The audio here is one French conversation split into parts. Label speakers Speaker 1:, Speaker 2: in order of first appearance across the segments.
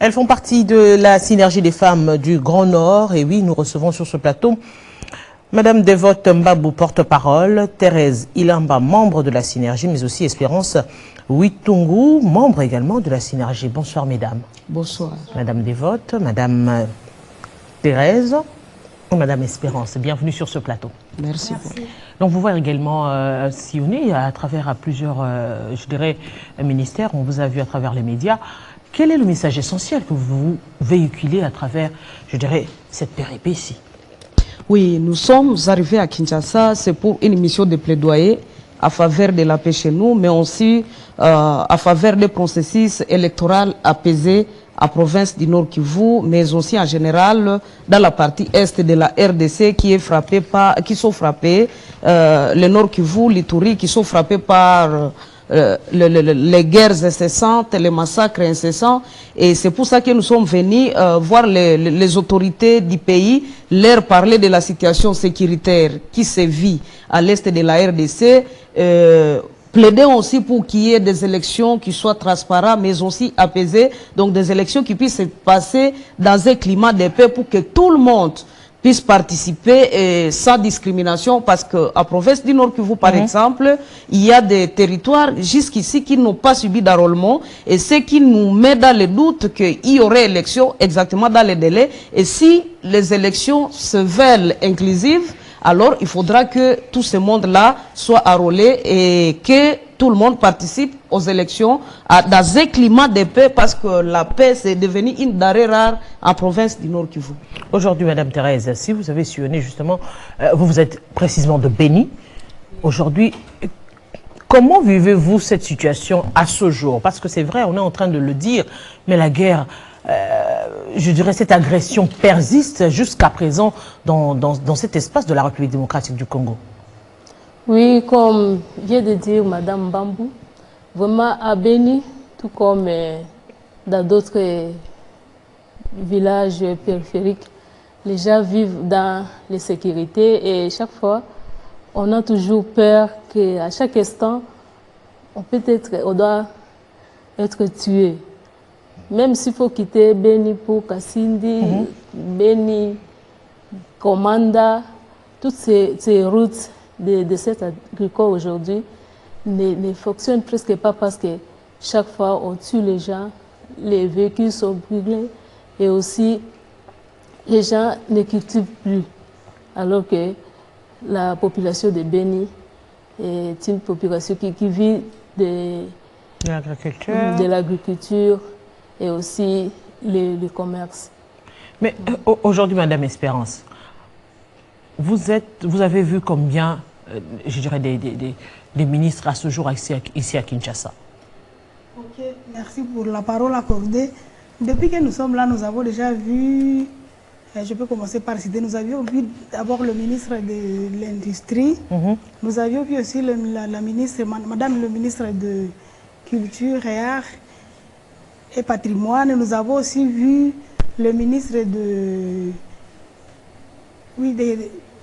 Speaker 1: Elles font partie de la synergie des femmes du Grand Nord. Et oui, nous recevons sur ce plateau Madame Devote Mbabou, porte-parole, Thérèse Ilamba, membre de la synergie, mais aussi Espérance Witungu, membre également de la synergie. Bonsoir, mesdames.
Speaker 2: Bonsoir.
Speaker 1: Madame Devote, Madame Thérèse et Madame Espérance, bienvenue sur ce plateau.
Speaker 2: Merci.
Speaker 1: Donc, vous voyez également sillonner à travers plusieurs, je dirais, ministères. On vous a vu à travers les médias. Quel est le message essentiel que vous véhiculez à travers, je dirais, cette péripétie?
Speaker 2: Oui, nous sommes arrivés à Kinshasa, c'est pour une mission de plaidoyer à faveur de la paix chez nous, mais aussi à faveur des processus électoraux apaisés à province du Nord Kivu, mais aussi en général dans la partie est de la RDC qui est frappée par, qui sont frappés, le Nord Kivu, l'Ituri, qui sont frappés par les guerres incessantes, les massacres incessants. Et c'est pour ça que nous sommes venus voir les autorités du pays, leur parler de la situation sécuritaire qui se vit à l'est de la RDC, plaider aussi pour qu'il y ait des élections qui soient transparentes, mais aussi apaisées, donc des élections qui puissent se passer dans un climat de paix pour que tout le monde puisse participer sans discrimination, parce que à province du Nord Kivu, par exemple, il y a des territoires jusqu'ici qui n'ont pas subi d'enrôlement, et ce qui nous met dans le doute qu'il y aurait élection exactement dans les délais. Et si les élections se veulent inclusives, alors il faudra que tout ce monde-là soit enrôlé et que tout le monde participe aux élections dans un climat de paix, parce que la paix, c'est devenu une denrée rare en province du Nord Kivu.
Speaker 1: Aujourd'hui, Madame Thérèse, si vous avez sillonné justement, vous êtes précisément de Béni. Aujourd'hui, comment vivez-vous cette situation à ce jour? Parce que c'est vrai, on est en train de le dire, mais la guerre, je dirais, cette agression persiste jusqu'à présent dans cet espace de la République démocratique du Congo.
Speaker 3: Oui, comme vient de dire Madame Bambou, vraiment à Béni, tout comme dans d'autres villages périphériques, les gens vivent dans l'insécurité et chaque fois, on a toujours peur qu'à chaque instant, on doit être tué. Même s'il faut quitter Béni pour Kassindi, Béni, Komanda, toutes ces routes de cet agricole aujourd'hui ne fonctionnent presque pas, parce que chaque fois on tue les gens, les véhicules sont brûlés et aussi les gens ne cultivent plus, alors que la population de Béni est une population qui vit de l'agriculture et aussi le commerce.
Speaker 1: Mais aujourd'hui, Madame Espérance, vous avez vu combien, je dirais, des ministres à ce jour ici à Kinshasa?
Speaker 4: Ok, merci pour la parole accordée. Depuis que nous sommes là, nous avons déjà vu, je peux commencer par citer, nous avions vu d'abord le ministre de l'Industrie, nous avions vu aussi la ministre, Madame le ministre de Culture et Arts et Patrimoine. Nous avons aussi vu le ministre de...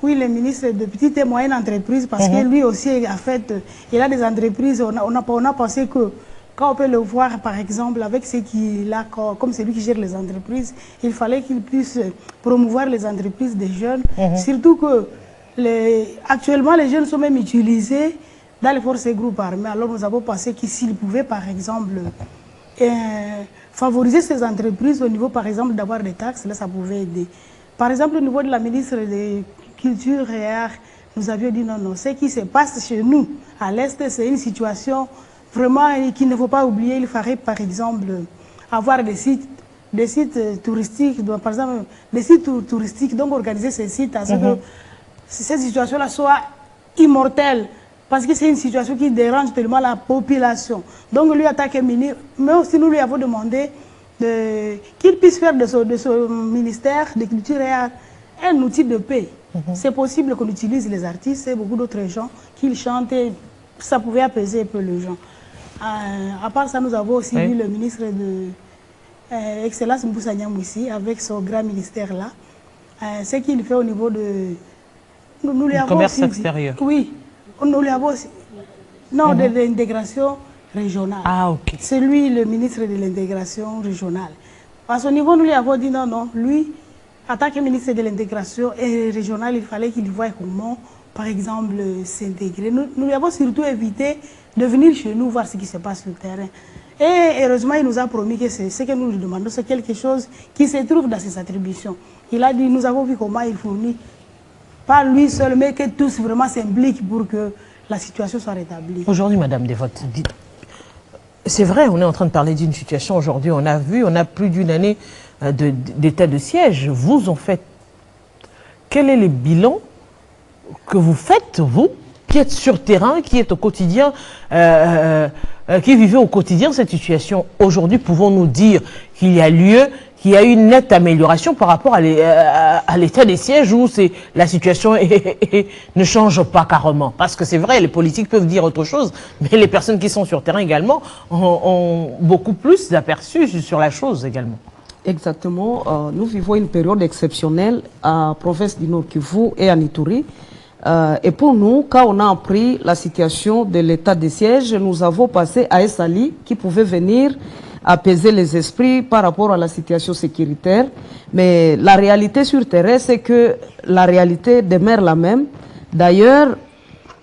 Speaker 4: Oui, le ministre de Petites et Moyennes Entreprises, parce que lui aussi, en fait, il a des entreprises. On a pensé que quand on peut le voir, par exemple, avec ce qu'il a, comme c'est lui qui gère les entreprises, il fallait qu'il puisse promouvoir les entreprises des jeunes. Surtout que actuellement, les jeunes sont même utilisés dans les forces et groupes armés. Alors nous avons pensé que s'il pouvait, par exemple, favoriser ces entreprises au niveau, par exemple, d'avoir des taxes, là, ça pouvait aider. Par exemple, au niveau de la ministre de Culture et Arts, nous avions dit non, ce qui se passe chez nous, à l'Est, c'est une situation vraiment qu'il ne faut pas oublier. Il faudrait, par exemple, avoir des sites touristiques, donc, par exemple, des sites touristiques, donc organiser ces sites à ce que cette situation-là soit immortelle, parce que c'est une situation qui dérange tellement la population. Donc, lui attaque ministre, mais aussi nous lui avons demandé qu'il puisse faire de ce ministère de Culture et Arts un outil de paix. C'est possible qu'on utilise les artistes et beaucoup d'autres gens, qu'ils chantent, et ça pouvait apaiser un peu les gens. À part ça, nous avons aussi vu le ministre de Excellence Mboussa Nyamwisi avec son grand ministère là. Ce qu'il fait au niveau de... Nous lui avons
Speaker 1: commerce
Speaker 4: aussi
Speaker 1: extérieur.
Speaker 4: Oui, nous lui avons aussi... Non, de l'intégration régionale.
Speaker 1: Ah, ok.
Speaker 4: C'est lui le ministre de l'intégration régionale. À ce niveau, nous lui avons dit non, non, lui, en tant que ministre de l'intégration régionale, il fallait qu'il voie comment, par exemple, s'intégrer. Nous lui avons surtout évité de venir chez nous voir ce qui se passe sur le terrain. Et heureusement, il nous a promis que ce que nous lui demandons, c'est quelque chose qui se trouve dans ses attributions. Il a dit, nous avons vu comment il fournit, pas lui seul, mais que tous vraiment s'impliquent pour que la situation soit rétablie.
Speaker 1: Aujourd'hui, Madame Devote, c'est vrai, on est en train de parler d'une situation aujourd'hui, on a plus d'une année d'état de siège. Vous, en fait, quel est le bilan que vous faites, vous, qui êtes sur terrain, qui êtes au quotidien, qui vivez au quotidien cette situation? Aujourd'hui, pouvons-nous dire qu'il y a lieu, qu'il y a une nette amélioration par rapport à l'état des sièges où la situation ne change pas carrément? Parce que c'est vrai, les politiques peuvent dire autre chose, mais les personnes qui sont sur terrain également ont beaucoup plus d'aperçus sur la chose également.
Speaker 2: Exactement. Nous vivons une période exceptionnelle à province du Nord Kivu et à Ituri. Et pour nous, quand on a appris la situation de l'état des sièges, nous avons passé à Essali qui pouvait venir apaiser les esprits par rapport à la situation sécuritaire. Mais la réalité sur terrain, c'est que la réalité demeure la même. D'ailleurs,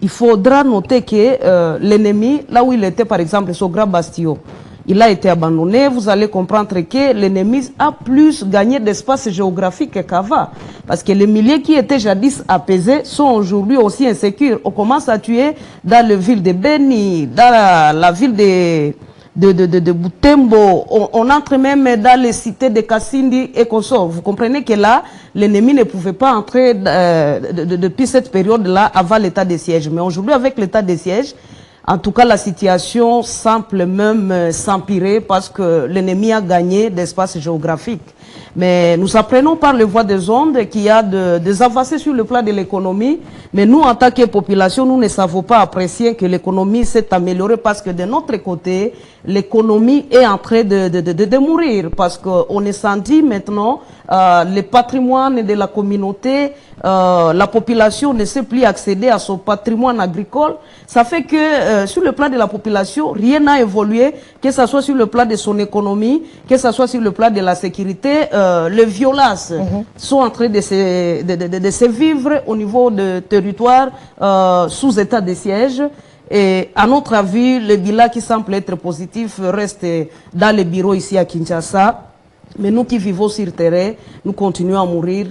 Speaker 2: il faudra noter que l'ennemi, là où il était par exemple, sur Grand Bastion, il a été abandonné. Vous allez comprendre que l'ennemi a plus gagné d'espace géographique qu'avant. Parce que les milliers qui étaient jadis apaisés sont aujourd'hui aussi insécures. On commence à tuer dans la ville de Beni, dans la ville de Butembo. On entre même dans les cités de Kassindi et consorts. Vous comprenez que là, l'ennemi ne pouvait pas entrer depuis cette période-là avant l'état de siège. Mais aujourd'hui, avec l'état de siège, en tout cas, la situation semble même s'empirer parce que l'ennemi a gagné d'espace géographique. Mais nous apprenons par les voies des ondes qu'il y a des avancées sur le plan de l'économie. Mais nous, en tant que population, nous ne savons pas apprécier que l'économie s'est améliorée parce que de notre côté, l'économie est en train de mourir. Parce qu'on est senti maintenant, le patrimoine de la communauté, la population ne sait plus accéder à son patrimoine agricole. Ça fait que sur le plan de la population, rien n'a évolué, que ce soit sur le plan de son économie, que ce soit sur le plan de la sécurité. Les violences sont en train de se vivre au niveau de territoire sous état de siège. Et à notre avis, le bilan qui semble être positif reste dans les bureaux ici à Kinshasa. Mais nous qui vivons sur terrain, nous continuons à mourir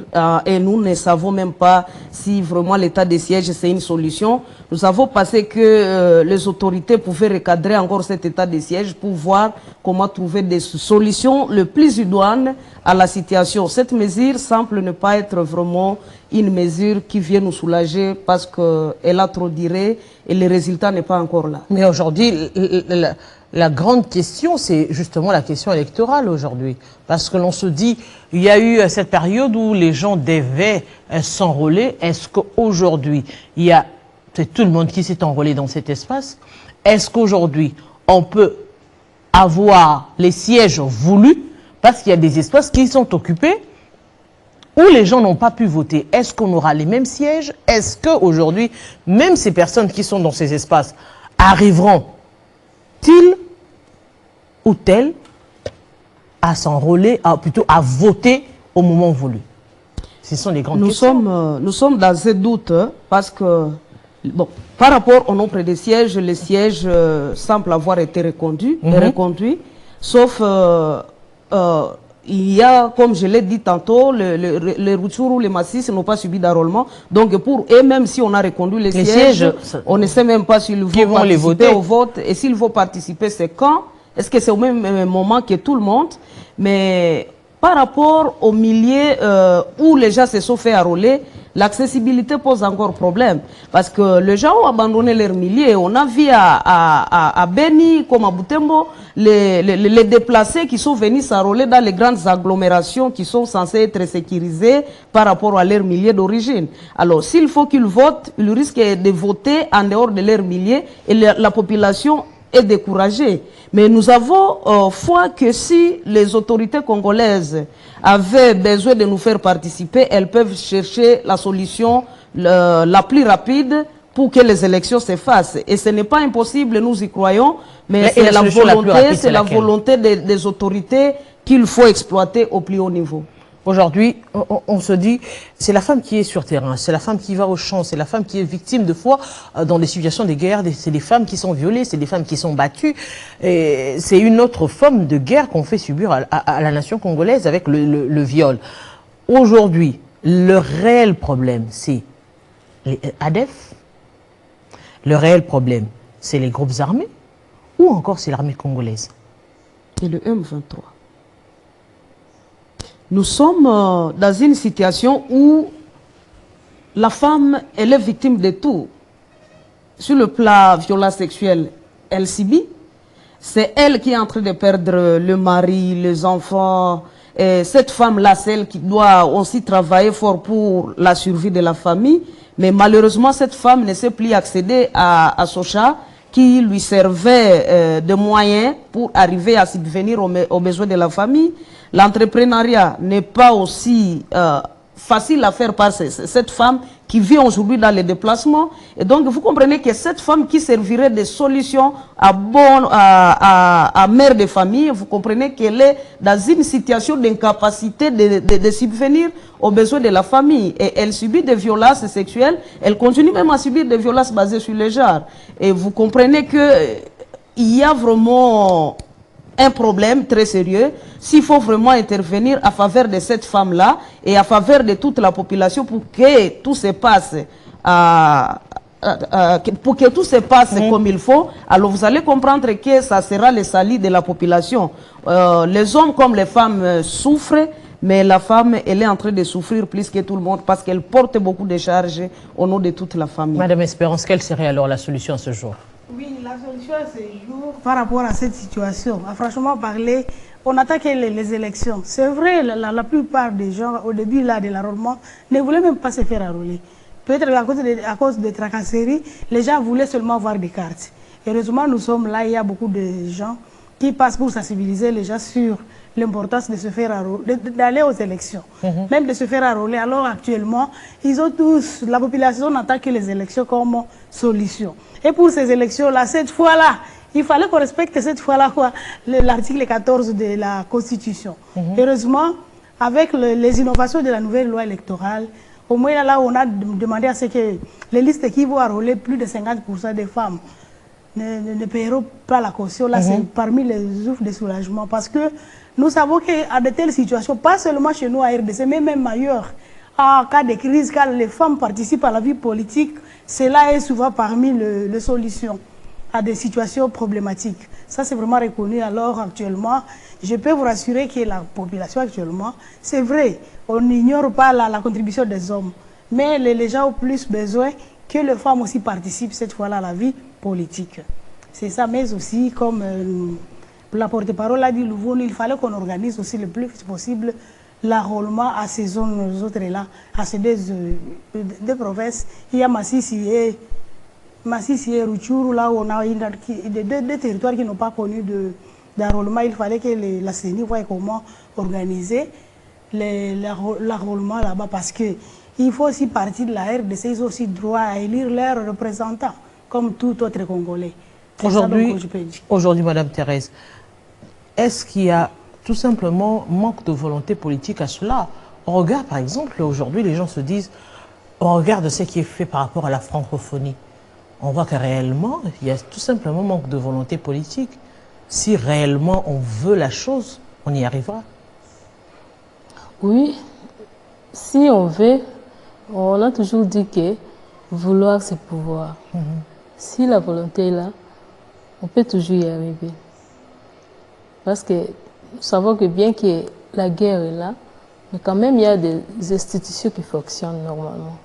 Speaker 2: et nous ne savons même pas si vraiment l'état de siège c'est une solution. Nous avons pensé que les autorités pouvaient recadrer encore cet état de siège pour voir comment trouver des solutions le plus idoines à la situation. Cette mesure semble ne pas être vraiment une mesure qui vient nous soulager parce qu'elle a trop duré et le résultat n'est pas encore là.
Speaker 1: Mais aujourd'hui, la grande question, c'est justement la question électorale aujourd'hui. Parce que l'on se dit, il y a eu cette période où les gens devaient s'enrôler. Est-ce qu'aujourd'hui, c'est tout le monde qui s'est enrôlé dans cet espace? Est-ce qu'aujourd'hui, on peut avoir les sièges voulus parce qu'il y a des espaces qui sont occupés où les gens n'ont pas pu voter? Est-ce qu'on aura les mêmes sièges? Est-ce qu'aujourd'hui, même ces personnes qui sont dans ces espaces arriveront-ils ou telles à s'enrôler, plutôt à voter au moment voulu? Ce sont les grandes questions.
Speaker 2: Nous sommes dans un doute parce que, bon, par rapport au nombre de sièges, les sièges semblent avoir été reconduits, sauf il y a, comme je l'ai dit tantôt, les Rutshuru ou les Massis n'ont pas subi d'enrôlement. Donc pour eux, même si on a reconduit les sièges, on ne sait même pas s'ils vont participer au vote. Et s'ils vont participer, c'est quand? Est-ce que c'est au même moment que tout le monde? Mais par rapport aux milliers où les gens se sont fait enrôler, l'accessibilité pose encore problème. Parce que les gens ont abandonné leurs milliers. On a vu à Beni, comme à Butembo, les déplacés qui sont venus s'enrôler dans les grandes agglomérations qui sont censées être sécurisées par rapport à leurs milliers d'origine. Alors, s'il faut qu'ils votent, ils risquent de voter en dehors de leurs milliers et la population est découragée. Mais nous avons foi que si les autorités congolaises avaient besoin de nous faire participer, elles peuvent chercher la solution la plus rapide pour que les élections se fassent. Et ce n'est pas impossible, nous y croyons, mais c'est la volonté des autorités qu'il faut exploiter au plus haut niveau.
Speaker 1: Aujourd'hui, on se dit, c'est la femme qui est sur terrain, c'est la femme qui va au champ, c'est la femme qui est victime de fois dans des situations de guerre, c'est les femmes qui sont violées, c'est les femmes qui sont battues. Et c'est une autre forme de guerre qu'on fait subir à la nation congolaise avec le viol. Aujourd'hui, le réel problème, c'est les ADF, le réel problème, c'est les groupes armés, ou encore c'est l'armée congolaise.
Speaker 2: Et le M23. Nous sommes dans une situation où la femme, elle est victime de tout. Sur le plan violence sexuelle, elle subit. C'est elle qui est en train de perdre le mari, les enfants. Et cette femme-là, celle qui doit aussi travailler fort pour la survie de la famille. Mais malheureusement, cette femme ne sait plus accéder à Socha, qui lui servait de moyen pour arriver à subvenir aux besoins de la famille. L'entrepreneuriat n'est pas aussi facile à faire par cette femme qui vit aujourd'hui dans les déplacements. Et donc, vous comprenez que cette femme qui servirait de solution à mère de famille, vous comprenez qu'elle est dans une situation d'incapacité de subvenir aux besoins de la famille. Et elle subit des violences sexuelles. Elle continue même à subir des violences basées sur le genre. Et vous comprenez qu'il y a vraiment un problème très sérieux s'il faut vraiment intervenir à faveur de cette femme-là et à faveur de toute la population pour que tout se passe comme il faut. Alors vous allez comprendre que ça sera le salut de la population. Les hommes comme les femmes souffrent, mais la femme, elle est en train de souffrir plus que tout le monde parce qu'elle porte beaucoup de charges au nom de toute la famille.
Speaker 1: Madame Espérance, quelle serait alors la solution à ce jour?
Speaker 4: Oui, la solution à ce jour, par rapport à cette situation, à franchement parler, on attaque les élections. C'est vrai, la plupart des gens, au début là, de l'enrôlement, ne voulaient même pas se faire enrôler. Peut-être à cause des tracasseries, les gens voulaient seulement avoir des cartes. Heureusement, nous sommes là, il y a beaucoup de gens qui passent pour sensibiliser les gens sur l'importance de se faire enrôler, d'aller aux élections, même de se faire enrôler. Alors actuellement, ils ont tous, la population n'attend que les élections comme solution. Et pour ces élections-là, cette fois-là, il fallait qu'on respecte cette fois-là l'article 14 de la Constitution. Heureusement, avec les innovations de la nouvelle loi électorale, au moins là, on a demandé à ce que les listes qui vont enrôler plus de 50% des femmes ne paieront pas la caution. Là, c'est parmi les offres de soulagement. Parce que nous savons qu'à de telles situations, pas seulement chez nous à RDC, mais même ailleurs, en cas de crise, quand les femmes participent à la vie politique, cela est souvent parmi les solutions à des situations problématiques. Ça, c'est vraiment reconnu. Alors, actuellement, je peux vous rassurer que la population actuellement, c'est vrai, on n'ignore pas la contribution des hommes, mais les gens ont plus besoin que les femmes aussi participent cette fois-là à la vie politique. C'est ça, mais aussi, comme la porte-parole a dit, il fallait qu'on organise aussi le plus possible l'enrôlement à ces zones autres-là, à ces deux provinces. Il y a Massissi et Rutshuru, là où on a deux territoires qui n'ont pas connu d'enrôlement. Il fallait que la CENI voie comment organiser l'enrôlement là-bas, parce qu'il faut aussi partir de la RDC, ils ont aussi droit à élire leurs représentants, comme tout autre Congolais.
Speaker 1: Aujourd'hui, Madame Thérèse, est-ce qu'il y a tout simplement manque de volonté politique à cela? On regarde, par exemple, aujourd'hui, les gens se disent, on regarde ce qui est fait par rapport à la francophonie. On voit que réellement, il y a tout simplement manque de volonté politique. Si réellement on veut la chose, on y arrivera.
Speaker 3: Oui, si on veut, on a toujours dit que vouloir, c'est pouvoir. Si la volonté est là, on peut toujours y arriver. Parce que nous savons que bien que la guerre est là, mais quand même il y a des institutions qui fonctionnent normalement.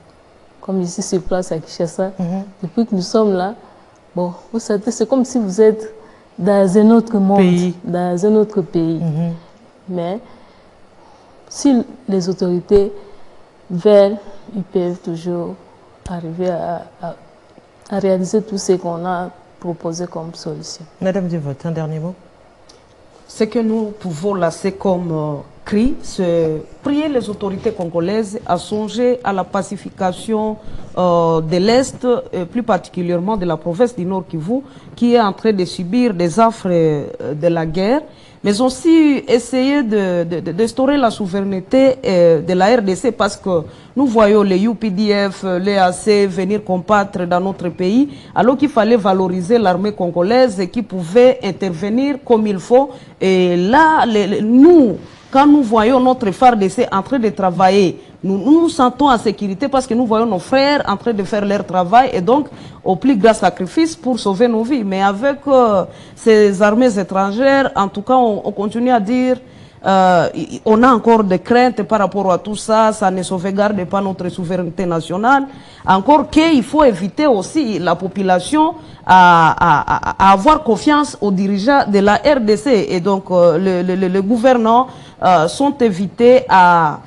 Speaker 3: Comme ici sur place à Kinshasa, depuis que nous sommes là, bon, vous savez, c'est comme si vous êtes dans un autre monde, dans un autre pays. Mais si les autorités veulent, ils peuvent toujours arriver à réaliser tout ce qu'on a proposé comme solution.
Speaker 1: Madame Devote, un dernier mot.
Speaker 2: Ce que nous pouvons lancer comme cri, c'est prier les autorités congolaises à songer à la pacification de l'Est, plus particulièrement de la province du Nord Kivu, qui est en train de subir des affres de la guerre. mais aussi essayer d'instaurer la souveraineté de la RDC, parce que nous voyons les UPDF, les AC venir combattre dans notre pays, alors qu'il fallait valoriser l'armée congolaise et qui pouvait intervenir comme il faut. Et là, nous, quand nous voyons notre FARDC en train de travailler, nous nous sentons en sécurité parce que nous voyons nos frères en train de faire leur travail et donc au plus grand sacrifice pour sauver nos vies. Mais avec ces armées étrangères, en tout cas, on continue à dire on a encore des craintes par rapport à tout ça, ça ne sauvegarde pas notre souveraineté nationale. Encore qu'il faut éviter aussi la population à avoir confiance aux dirigeants de la RDC. Et donc les gouvernants sont invités à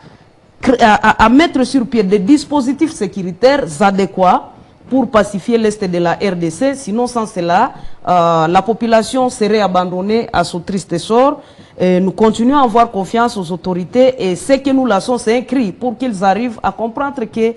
Speaker 2: mettre sur pied des dispositifs sécuritaires adéquats pour pacifier l'Est de la RDC. Sinon, sans cela, la population serait abandonnée à ce triste sort. Et nous continuons à avoir confiance aux autorités et ce que nous laissons, c'est un cri pour qu'ils arrivent à comprendre que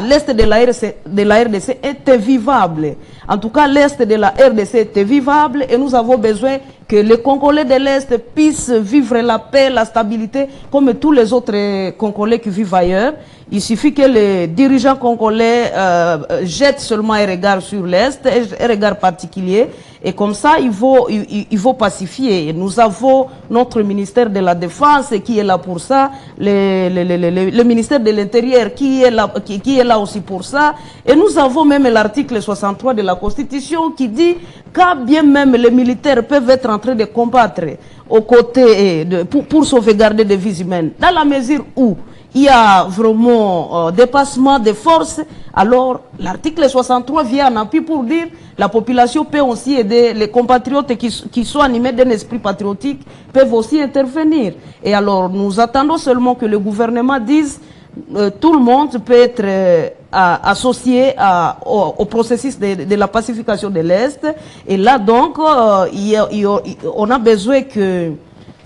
Speaker 2: l'Est de la RDC est vivable. En tout cas, l'Est de la RDC est vivable et nous avons besoin que les Congolais de l'Est puissent vivre la paix, la stabilité, comme tous les autres Congolais qui vivent ailleurs. Il suffit que les dirigeants congolais jettent seulement un regard sur l'Est, un regard particulier, et comme ça, il faut pacifier. Nous avons notre ministère de la Défense qui est là pour ça, le ministère de l'Intérieur qui est là aussi pour ça, et nous avons même l'article 63 de la Constitution qui dit quand bien même les militaires peuvent être en train de combattre aux côtés pour sauvegarder des vies humaines, dans la mesure où il y a vraiment dépassement des forces, alors l'article 63 vient en appui pour dire la population peut aussi aider, les compatriotes qui sont animés d'un esprit patriotique peuvent aussi intervenir. Et alors nous attendons seulement que le gouvernement dise tout le monde peut être associé au processus de la pacification de l'Est. Et là donc, on a besoin que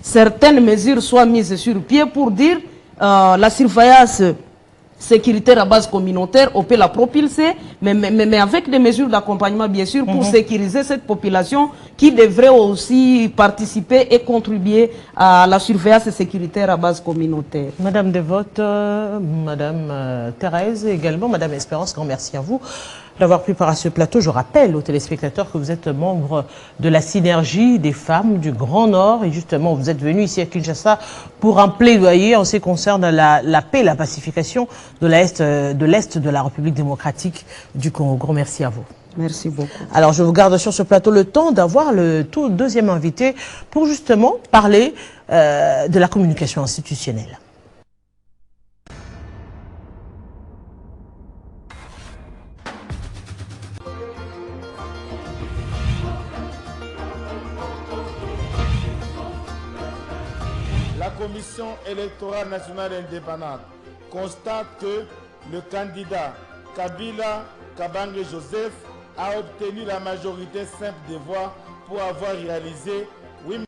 Speaker 2: certaines mesures soient mises sur pied pour dire la surveillance sécuritaire à base communautaire, on peut la propulser, mais avec des mesures d'accompagnement, bien sûr, pour sécuriser cette population qui devrait aussi participer et contribuer à la surveillance sécuritaire à base communautaire.
Speaker 1: Madame Devote, Madame Thérèse, également Madame Espérance, grand merci à vous d'avoir préparé ce plateau. Je rappelle aux téléspectateurs que vous êtes membre de la synergie des femmes du Grand Nord et justement vous êtes venu ici à Kinshasa pour un plaidoyer en ce qui concerne la paix et la pacification de l'Est de la République démocratique du Congo. Grand merci à vous.
Speaker 2: Merci beaucoup.
Speaker 1: Alors je vous garde sur ce plateau le temps d'avoir le tout deuxième invité pour justement parler de la communication institutionnelle.
Speaker 5: La Commission électorale nationale indépendante constate que le candidat Kabila Kabange Joseph a obtenu la majorité simple des voix pour avoir réalisé